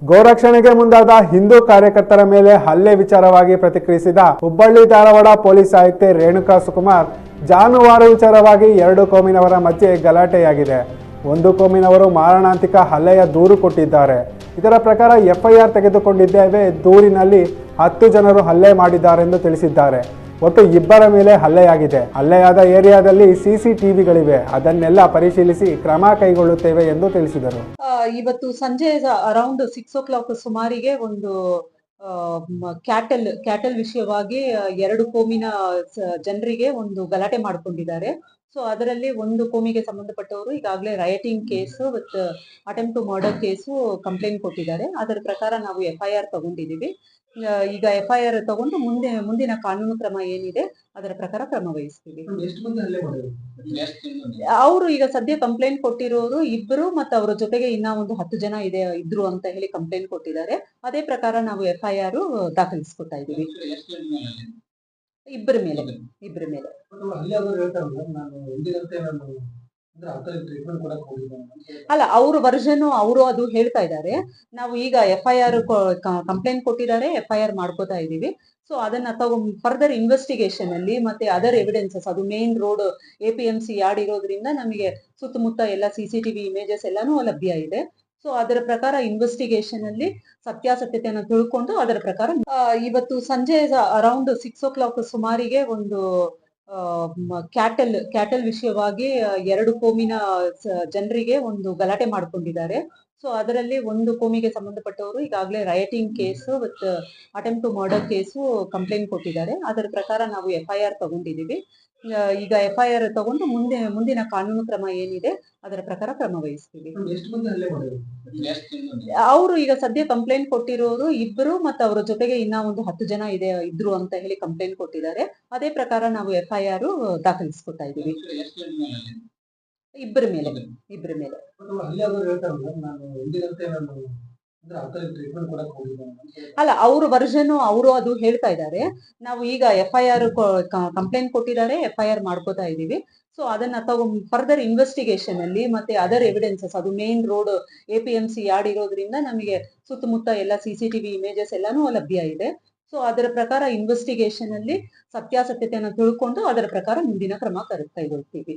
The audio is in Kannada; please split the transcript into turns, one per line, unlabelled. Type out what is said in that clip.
ಗೋರಕ್ಷಣೆಗೆ ಮುಂದಾದ ಹಿಂದೂ ಕಾರ್ಯಕರ್ತರ ಮೇಲೆ ಹಲ್ಲೆ ವಿಚಾರವಾಗಿ ಪ್ರತಿಕ್ರಿಯಿಸಿದ ಹುಬ್ಬಳ್ಳಿ ಧಾರವಾಡ ಪೊಲೀಸ್ ಆಯುಕ್ತೆ ರೇಣುಕಾ ಸುಕುಮಾರ್, ಜಾನುವಾರು ವಿಚಾರವಾಗಿ ಎರಡು ಕೋಮಿನವರ ಮಧ್ಯೆ ಗಲಾಟೆಯಾಗಿದೆ. ಒಂದು ಕೋಮಿನವರು ಮಾರಣಾಂತಿಕ ಹಲ್ಲೆಯ ದೂರು ಕೊಟ್ಟಿದ್ದಾರೆ. ಇದರ ಪ್ರಕಾರ ಎಫ್ಐಆರ್ ತೆಗೆದುಕೊಂಡಿದ್ದೇವೆ. ದೂರಿನಲ್ಲಿ 10 ಜನರು ಹಲ್ಲೆ ಮಾಡಿದ್ದಾರೆಂದು ತಿಳಿಸಿದ್ದಾರೆ. ಒಟ್ಟು 2 ಮೇಲೆ ಹಲ್ಲೆಯಾಗಿದೆ. ಹಲ್ಲೆಯಾದ ಏರಿಯಾದಲ್ಲಿ ಸಿಸಿಟಿವಿಗಳಿವೆ. ಅದನ್ನೆಲ್ಲ ಪರಿಶೀಲಿಸಿ ಕ್ರಮ ಕೈಗೊಳ್ಳುತ್ತೇವೆ ಎಂದು ತಿಳಿಸಿದರು.
ಇವತ್ತು ಸಂಜೆ ಅರೌಂಡ್ 6 o'clock ಸುಮಾರಿಗೆ ಒಂದು ಕ್ಯಾಟಲ್ ವಿಷಯವಾಗಿ 2 ಕೋಮಿನ ಜನರಿಗೆ ಒಂದು ಗಲಾಟೆ ಮಾಡ್ಕೊಂಡಿದ್ದಾರೆ. ಸೊ ಅದರಲ್ಲಿ ಒಂದು ಕೋಮಿಗೆ ಸಂಬಂಧಪಟ್ಟವರು ಈಗಾಗಲೇ rioting case with attempt to murder case complaint ಕೊಟ್ಟಿದ್ದಾರೆ. ಅದರ ಪ್ರಕಾರ ನಾವು ಎಫ್ಐಆರ್ ತಗೊಂಡಿದ್ದೀವಿ. ಈಗ ಎಫ್ಐಆರ್ ತಗೊಂಡು ಮುಂದಿನ ಕಾನೂನು ಕ್ರಮ ಏನಿದೆ ಅದರ ಪ್ರಕಾರ ಕ್ರಮ ವಹಿಸ್ತೀವಿ. ಅವರು ಈಗ ಸದ್ಯ ಕಂಪ್ಲೇಂಟ್ ಕೊಟ್ಟಿರೋರು 2 ಮತ್ತು ಅವರ ಜೊತೆಗೆ ಇನ್ನ ಒಂದು 10 ಜನ ಇದ್ರು ಅಂತ ಹೇಳಿ ಕಂಪ್ಲೇಂಟ್ ಕೊಟ್ಟಿದ್ದಾರೆ. ಅದೇ ಪ್ರಕಾರ ನಾವು ಎಫ್ಐಆರ್ ದಾಖಲಿಸ್ಕೊತಾ ಇದ್ದೀವಿ. 2 ಮೇಲೆ ಅಲ್ಲ, ಅವ್ರ ವರ್ಷನ್ ಅವರು ಅದು ಹೇಳ್ತಾ ಇದ್ದಾರೆ. ನಾವು ಈಗ ಎಫ್ಐಆರ್ ಕಂಪ್ಲೇಂಟ್ ಕೊಟ್ಟಿದ್ದಾರೆ, ಎಫ್ಐಆರ್ ಮಾಡ್ಕೋತಾ ಇದೀವಿ. ಸೊ ಅದನ್ನ ಫರ್ದರ್ ಇನ್ವೆಸ್ಟಿಗೇಷನ್ ಅಲ್ಲಿ ಮತ್ತೆ ಅದರ್ ಎವಿಡೆನ್ಸಸ್, ಅದು ಮೇನ್ ರೋಡ್ APMC ಯಾರ್ಡ್ ಇರೋದ್ರಿಂದ ನಮಗೆ ಸುತ್ತಮುತ್ತ ಎಲ್ಲ ಸಿಸಿಟಿವಿ ಇಮೇಜಸ್ ಎಲ್ಲಾನು ಲಭ್ಯ ಇದೆ. ಸೊ ಅದರ ಪ್ರಕಾರ ಇನ್ವೆಸ್ಟಿಗೇಷನ್ ಅಲ್ಲಿ ಸತ್ಯಾಸತ್ಯತೆಯನ್ನು ತಿಳ್ಕೊಂಡು ಅದರ ಪ್ರಕಾರ ಇವತ್ತು ಸಂಜೆ ಅರೌಂಡ್ 6 o'clock ಸುಮಾರಿಗೆ ಒಂದು ಕ್ಯಾಟಲ್ ವಿಷಯವಾಗಿ 2 ಕೋಮಿನ ಜನರಿಗೆ ಒಂದು ಗಲಾಟೆ ಮಾಡ್ಕೊಂಡಿದ್ದಾರೆ. ಸೊ ಅದರಲ್ಲಿ ಒಂದು ಕೋಮಿಗೆ ಸಂಬಂಧಪಟ್ಟವರು ಈಗಾಗಲೇ rioting case with attempt to murder case complaint ಕೊಟ್ಟಿದ್ದಾರೆ. ಅದರ ಪ್ರಕಾರ ನಾವು ಎಫ್ಐಆರ್ ತಗೊಂಡಿದ್ದೀವಿ. ಈಗ ಎಫ್ಐಆರ್ ತಗೊಂಡು ಮುಂದಿನ ಕಾನೂನು ಕ್ರಮ ಏನಿದೆ ಅದರ ಪ್ರಕಾರ ಕ್ರಮ ವಹಿಸ್ತೀವಿ. ಅವರು ಈಗ ಸದ್ಯ ಕಂಪ್ಲೇಂಟ್ ಕೊಟ್ಟಿರೋರು 2 ಮತ್ತು ಅವರ ಜೊತೆಗೆ ಇನ್ನ ಒಂದು 10 ಜನ ಇದ್ರು ಅಂತ ಹೇಳಿ ಕಂಪ್ಲೇಂಟ್ ಕೊಟ್ಟಿದ್ದಾರೆ. ಅದೇ ಪ್ರಕಾರ ನಾವು ಎಫ್ಐಆರ್ ದಾಖಲಿಸ್ಕೊತಾ ಇದ್ದೀವಿ. 2 ಮೇಲೆ ಅಲ್ಲ, ಅವ್ರ ವರ್ಷನ್ ಅವರು ಅದು ಹೇಳ್ತಾ ಇದ್ದಾರೆ. ನಾವು ಈಗ ಎಫ್ಐಆರ್ ಕಂಪ್ಲೇಂಟ್ ಕೊಟ್ಟಿದ್ದಾರೆ, ಎಫ್ಐಆರ್ ಮಾಡ್ಕೋತಾ ಇದೀವಿ. ಸೊ ಅದನ್ನ ಫರ್ದರ್ ಇನ್ವೆಸ್ಟಿಗೇಷನ್ ಅಲ್ಲಿ ಮತ್ತೆ ಅದರ್ ಎವಿಡೆನ್ಸಸ್, ಅದು ಮೇನ್ ರೋಡ್ APMC ಯಾರ್ಡ್ ಇರೋದ್ರಿಂದ ನಮಗೆ ಸುತ್ತಮುತ್ತ ಎಲ್ಲ ಸಿಸಿಟಿವಿ ಇಮೇಜಸ್ ಎಲ್ಲಾನು ಲಭ್ಯ ಇದೆ. ಸೊ ಅದರ ಪ್ರಕಾರ ಇನ್ವೆಸ್ಟಿಗೇಷನ್ ಅಲ್ಲಿ ಸತ್ಯಾಸತ್ಯತೆಯನ್ನು ತಿಳ್ಕೊಂಡು ಅದರ ಪ್ರಕಾರ ಮುಂದಿನ ಕ್ರಮ ಕೈಗೊಳ್ತೀವಿ.